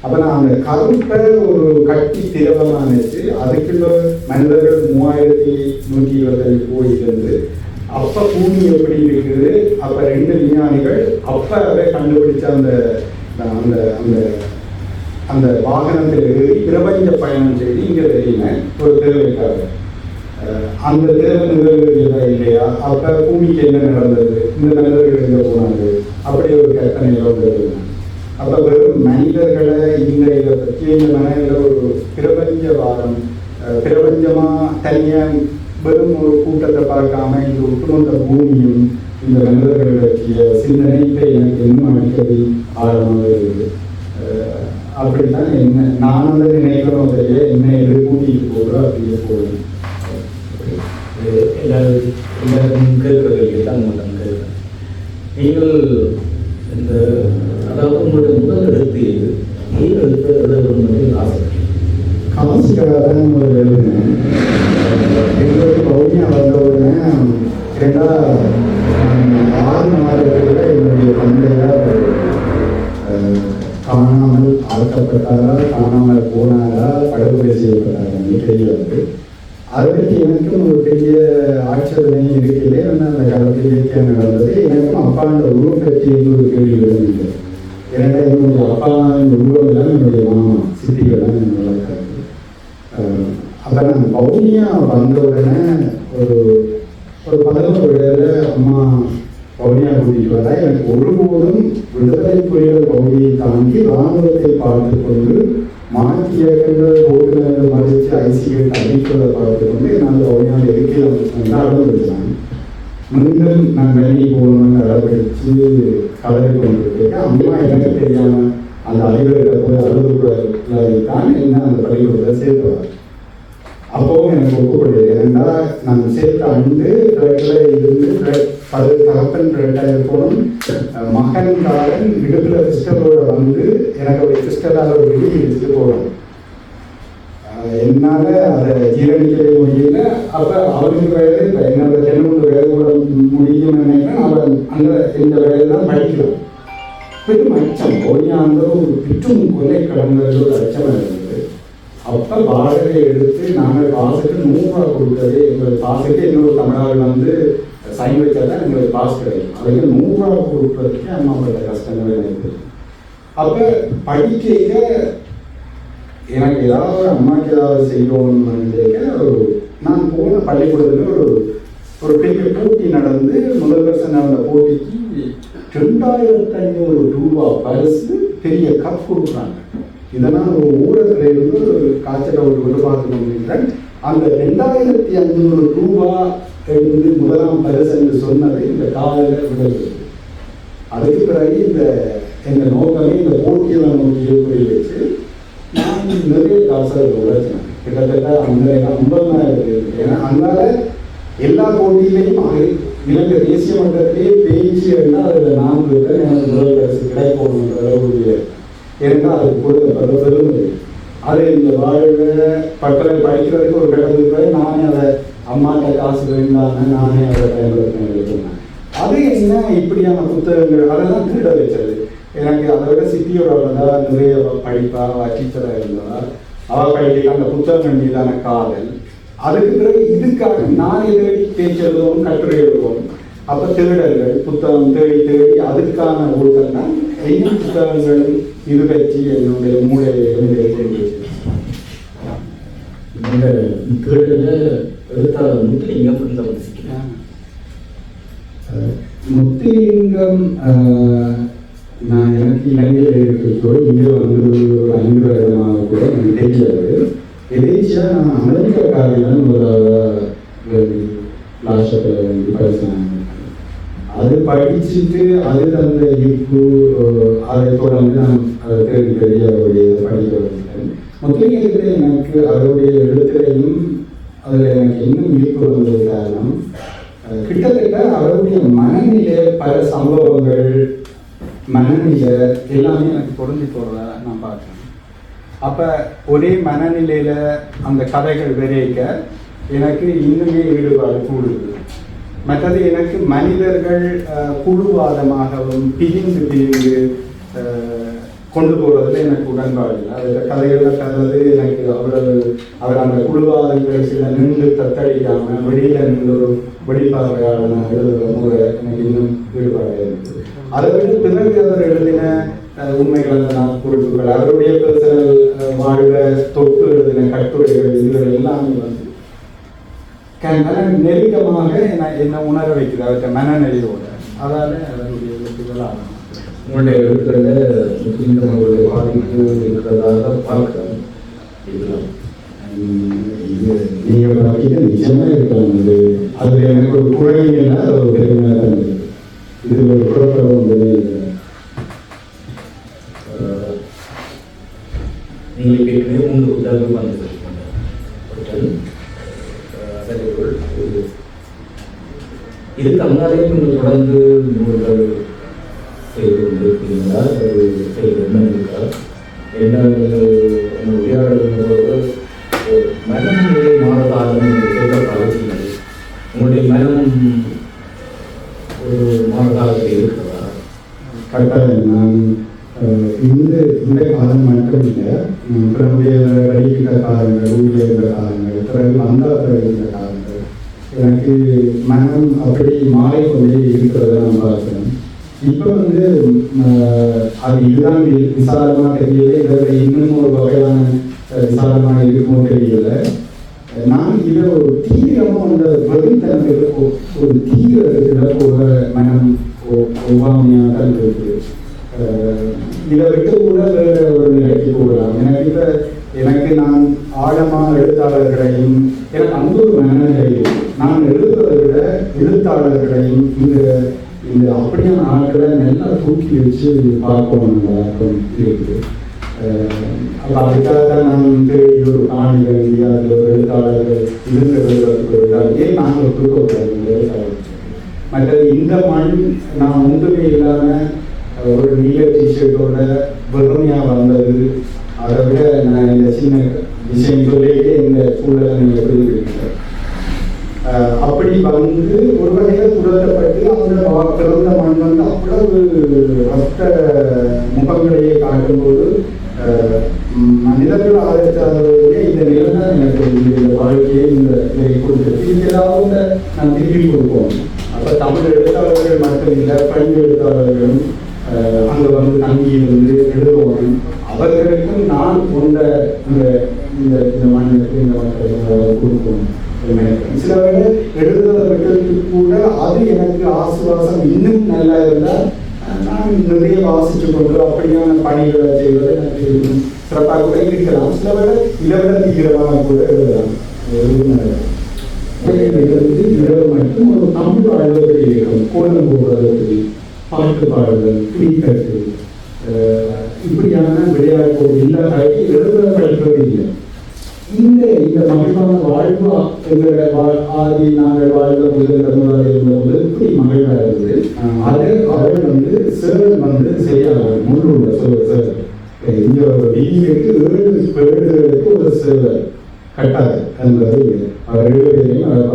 அப்போ நான் அந்த கருப்பை ஒரு கட்டி திரவமாக நினைச்சு அதுக்குள்ள மனிதர்கள் 3125 போயிருந்து அப்போ பூமி எப்படி இருக்குது. அப்போ 2 விஞ்ஞானிகள் அப்போவே கண்டுபிடிச்ச அந்த அந்த அந்த அந்த வாகனத்தில் ஏறி பிரபஞ்ச பயணம் செய்து இங்கே தெரியுங்க ஒரு திருவைக்காக அந்த தேவை நிகழ்வுகளா இல்லையா. அப்போ பூமிக்கு என்ன நடந்தது, இந்த மனிதர்கள் எங்கே போனாங்க, அப்படி ஒரு கற்பனை நிகழ்வு. அப்போ வெறும் மனிதர்களை இதை பற்றி இந்த மனிதர்கள் ஒரு பிரபஞ்சவாதம் பிரபஞ்சமாக தனியாக வெறும் ஒரு கூட்டத்தை பார்க்காம இந்த ஒட்டுமொத்த பூமியும் இந்த மனிதர்கள் பற்றிய சிந்தனை எனக்கு இன்னும் அடிக்கடி ஆழமாக இருக்குது. அப்படித்தான் என்ன நான் வந்து நினைக்கிறோம் தெரிய என்ன எது கூட்டிகிட்டு போகிறோம் அப்படியே போகணும். எல்லாரும் கேட்கறதுக்கு தான் மாட்டாங்க கேட்குறேன். நீங்கள் இந்த அதாவது உங்களுடைய முதல் எழுத்து எது, ஏன் எழுத்து எழுதணும்னு ஆசை? காசுக்காக தான் ஒரு எழுதுனேன். எங்களுக்கு பௌர்ணியா வந்த உடனே 6 மாதத்தில் என்னுடைய தந்தையார் காணாமல் ஆக்கப்பட்டாரா காணாமல் போனாரா படுகொலை செய்யப்பட்டாங்க தெரியாது. அதை பற்றி எனக்கும் ஒரு பெரிய ஆட்சேபனையும் இருக்கலே. ஆனால் அந்த காலத்தில் இயற்கையாக நடந்தது. எனக்கும் அப்பாண்ட உருவம் பற்றி ஒரு கேள்வி எழுதிஇல்லை. ஏன்னா என்னுடைய அப்பாவின் உருவம் எல்லாம் என்னுடைய மாமா சித்திகள் தான் என்னோட கருத்து. அப்போ நான் பௌர்ணியா வந்த உடனே ஒரு 11 வயதில் அம்மா பௌர்ணியா கூட்டிகிட்டு வர எனக்கு ஒருபோதும் விடுதலை புலிகள் பகுதியை தாண்டி இராணுவத்தை பார்த்து கொண்டு மாற்றி இயக்கங்கள் ஓட்டுநர்கள் மதித்து ஐசிகள் அடிப்பதை பார்த்து கொண்டு என்னால் பௌர்ணியாவில் இருக்கையில் நடந்துருக்கிறாங்க. மீண்டும் நான் வேலைக்கு போகணும்னு அடம்பிடிச்சு கலரை கொண்டிருக்கேன். அம்மா எனக்கு தெரியாமல் அந்த அலுவலகத்தை போய் அலுவலகத்தான் என்ன அந்த பள்ளிக்கூடத்தில் சேர்த்துவார். அப்போவும் எனக்கு ஒப்புப்படுது. ஏன்னா நான் சேர்த்த ஆண்டு இருந்து தகப்பன் ரிட்டையர்போனும் மகன் காரன் இடுப்புல சிஸ்டரோட வந்து எனக்கு ஒரு சிஸ்டரால் ஒரு வெளியே எடுத்துட்டு போகணும். என்னால் அதை ஜீரணிக்கவே முடியல. அப்போ அவனுக்கு வயது இப்போ என்னோட 90 வயது கூட முடியும்னு நினைக்கிறேன். அவன் அந்த இந்த வயது தான் படிக்கலாம். பெரும் அச்சம் போயாந்த ஒரு பிற்றும் கொலை கடந்தது ஒரு அச்சம் இருந்தது. அப்போ வாடகை எடுத்து நாங்கள் காசுக்கு 100 ரூபா கொடுக்குறது. எங்கள் காசுக்கு இன்னொரு தமிழாவில் வந்து சைன் வச்சா தான் எங்களுக்கு காசு கிடைக்கும். அதுக்கு 100 ரூபா கொடுக்குறதுக்கு அம்மா பட்ட கஷ்டங்கள் இருக்குது. அப்போ படிக்க எனக்கு ஏதாவது அம்மாவுக்கு ஏதாவது செய்யணும்னு நான் போன பள்ளிக்கூடத்தில் ஒரு பெரிய போட்டி நடந்து முதல் வருஷம் நடந்த போட்டிக்கு 2500 ரூபா பரிசு பெரிய கப் கொடுக்குறாங்க. இதனால் ஒரு ஊரத்தில் இருந்து ஒரு காய்ச்சலை ஒரு பார்த்து கொண்டிருக்கிறேன். அந்த 2500 ரூபா இருந்து முதலாம் பரிசு என்று சொன்னதை இந்த காலையில் விடுகிறது. அதுக்கு பிறகு எங்கள் நோக்கமே இந்த போட்டியெல்லாம் நோக்கியை புரிய வச்சு நான் நிறைய காசை உழைச்சேன். கிட்டத்தட்ட 50,000 ஏன்னா அதனால எல்லா போட்டியிலையும் இலங்கை தேசிய மட்டத்திலேயே பேச்சு என்றால் அதில் 4 பேர் எனக்கு முதல் பரிசு கிடைக்கணுன்ற அளவுடைய ஏன்னா அதுக்கு கொடுக்கப்பட்ட பெருமை. அது இந்த வாழ்வில் பட்டறை படிக்கிறதுக்கு ஒரு கடவுள் நானே அதை அம்மாட்ட காசு வேண்டாம நானே அதை பயன்படுத்தினேன். அது என்ன இப்படியான புத்தகங்கள் அதெல்லாம் திருட வச்சது. எனக்கு அதை விட சிட்டியோட இருந்தால் நிறைய படிப்பா டீச்சராக இருந்தா அவள் படிக்க அந்த புத்தகங்கள் மீதான காதல். அதுக்கு பிறகு இதுக்காக நான் தேடி பேச்சு எழுதுவோம், கட்டுரை எழுதுவோம். அப்போ திருடர்கள் புத்தகம் தேடி தேடி அதுக்கான ஊழல் தான் என்ன புத்தகங்கள் இது பற்றி என்னுடைய மூளையை இந்த திருடல எழுத்தாளர் முத்துலிங்கம் இந்த முத்துலிங்கம் நான் எனக்கு இலங்கையில் இருக்கிறதோ இங்கே வந்து ஒரு 5 வருடமாக கூட எனக்கு தெரியாது. எதேச்சியா நான் அமெரிக்காக்காரில் ஒரு லாஸ்டத்தில் வந்து படித்தேன். அது படிச்சுட்டு அது அந்த ஈர்ப்பு அதை தொடர்ந்து நான் அதை தேடி தேடி அவருடைய படிக்க வந்துட்டேன். முத்துலிங்கத்தில் எனக்கு அவருடைய எழுத்துலையும் அதில் எனக்கு இன்னும் ஈர்ப்பு வந்தது காரணம் கிட்டத்தட்ட அவருடைய மனநிலை பல சம்பவங்கள் மனநிலை எல்லாமே எனக்கு பொருந்தி போகிறத நான் பார்க்குறேன். அப்போ ஒரே மனநிலையில் அந்த கதைகள் விரைக்க எனக்கு இன்னுமே ஈடுபாடு கூடுது. மற்றது எனக்கு மனிதர்கள் குழுவாதமாகவும் பிரிந்து கொண்டு போகிறதுல எனக்கு உடன்பாடு இல்லை. அதில் கதைகளில் கதை எனக்கு அவர் அந்த குழுவாதங்கள் சில நின்று தத்தளிக்காமல் வெளியில் நின்று ஒரு வெளிப்பார்வையாளன எழுதுகிற முறை எனக்கு இன்னும் ஈடுபாடு இருக்குது. அதை விட பிறகு அவர் எழுதின உண்மைகள் நான் குறிப்புகள் அவருடைய பர்சனல் வாழ்வை தொட்டு எழுதின கட்டுரைகள் இதுகள் எல்லாமே வந்து நெருக்கமாக என்ன உணர வைக்குது அவற்றை மனநிலையோட. அதால அவருடைய எழுத்துக்கள் ஆகணும். உங்களுடைய எழுத்துக்களில் முஸ்லிம்களுடைய பாதிப்பு இருக்கிறதாக பார்க்கலாம். இது நீங்கள் பார்க்கிற நிச்சயமாக இருக்கலாம். அது எனக்கு ஒரு குழந்தைங்கன்னா அது ஒரு பெருமையாக தான் இருக்குது. இது ஒரு குழப்பம் இல்லை. நீங்கள் ஏற்கனவே 3 புத்தகங்கள் வந்திருக்கீங்க. இதுக்கு முன்னாலே நீங்கள் தொடர்ந்து நூல்கள் செய்து கொண்டிருக்கிறீங்களா? செய்து என்ன இருக்கா? என்ன நீங்கள் உரையாடும்போது மனநிலை மாறதாலும் சொல்ல உங்களுடைய மனம் ஒரு மாறதாகத்தில் இருக்கிறதா? கரெக்டாக நான் இந்த காலம் மட்டும் இல்லை, பிறனுடைய வடிகிற காலங்கள், ஊழியர்கிற காலங்கள், பிறகு வந்தா பிறகுகிற காலங்கள் எனக்கு மனம் அப்படி மாறிக்கொண்டே இருக்கிறத நான் பார்க்கிறேன். இப்போ வந்து அது இதுதான் விசாலமாக தெரியல, இதை இன்னும் ஒரு வகையான விசாலமாக இருக்குமோ தெரியல. நான் இதை ஒரு தீவிரமாக அந்த வழித்தன்மையில் ஒரு தீவிரத்தில் போக மனம் ஒவ்வாமையாக தான் இருக்குது. இதை விட்டு கூட வேறு ஒரு நிலைக்கு போகலாம். எனக்கு நான் ஆழமான எழுத்தாளர்களையும் எனக்கு அந்த ஒரு மனநிலை நான் எழுதுவதை விட எழுத்தாளர்களையும் இந்த அப்படியான ஆட்களை நல்லா தூக்கி வச்சு பார்க்கணும் இருக்குது. அப்போ அதுக்காக தான் நான் ஒரு காணிகள் இந்தியாவில் ஒரு எழுத்தாளர்கள் இருக்கிறது ஏன் நாங்கள் தூக்கக்கூடாது எழுத்தாளர்கள். மற்றது இந்த மண் நான் ஒன்றுமே இல்லாமல் ஒரு நீல டிஷர்ட்டோட வெறுமையாக வந்தது. அதை விட நான் இந்த சின்ன விஷயம் சொல்லியே இந்த சூழலை நீங்கள் எப்படி இருக்கீங்க. அப்படி வந்து ஒரு வகையில் துரத்தப்பட்டு அந்த பிறந்த மண் வந்து அவ்வளவு ரத்த முகங்களையே காட்டும்போது மனிதர்கள் ஆதரித்தாலே இந்த நிலை தான் எனக்கு இந்த வாழ்க்கையை இந்த இதை கொடுத்துருக்கு. இது ஏதாவது நான் திருப்பி கொடுப்போம். அப்போ தமிழ் எழுத்தாளர்கள் மட்டும் இல்லை, பள்ளி எழுத்தாளர்களும் அங்கே வந்து தங்கி வந்து எழுதுவோம். அவர்களுக்கும் நான் கொண்ட இந்த மண்ணுக்கு இந்த மக்களுக்கு கொடுக்கணும். சில வேலை எழுதுவதற்கு கூட அது எனக்கு ஆசுவாசம் இன்னும் நல்லா இருந்தால் நான் நிறைய வாசிச்சு கொண்டு அப்படியான பணிகளை செய்வது எனக்கு சிறப்பாக கூட இருக்கலாம். சில வேலை இதை விட தீவிரமாக கூட எழுதலாம். இரவு மட்டும் ஒரு தமிழ் வாழ்வதற்கு இருக்கும். கோலம் போடுவதற்கு, பாட்டு பாடுதல், கிரிக்கெட்டு, இப்படியான விளையாட்டு எல்லா கல்வி எழுதுவது படிப்பது இல்லை. இந்த மகிழ்வான வாழ்வு எங்களுடைய ஆதி நாங்கள் வாழ்ந்த முதல் தமிழாக இருந்தபோது இப்படி மகிழ்வாக இருந்தது. அதை அவள் வந்து சேவல் வந்து செய்யாத முன்னுள்ள சேவல் இங்க ஒரு வீட்டுக்கு 7 பேர்களுக்கு ஒரு சேவல் கட்டாது என்பது அவர் 7 பேரையும் அவர்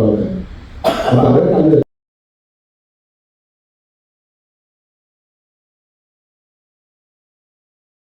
அவருக்கு அந்த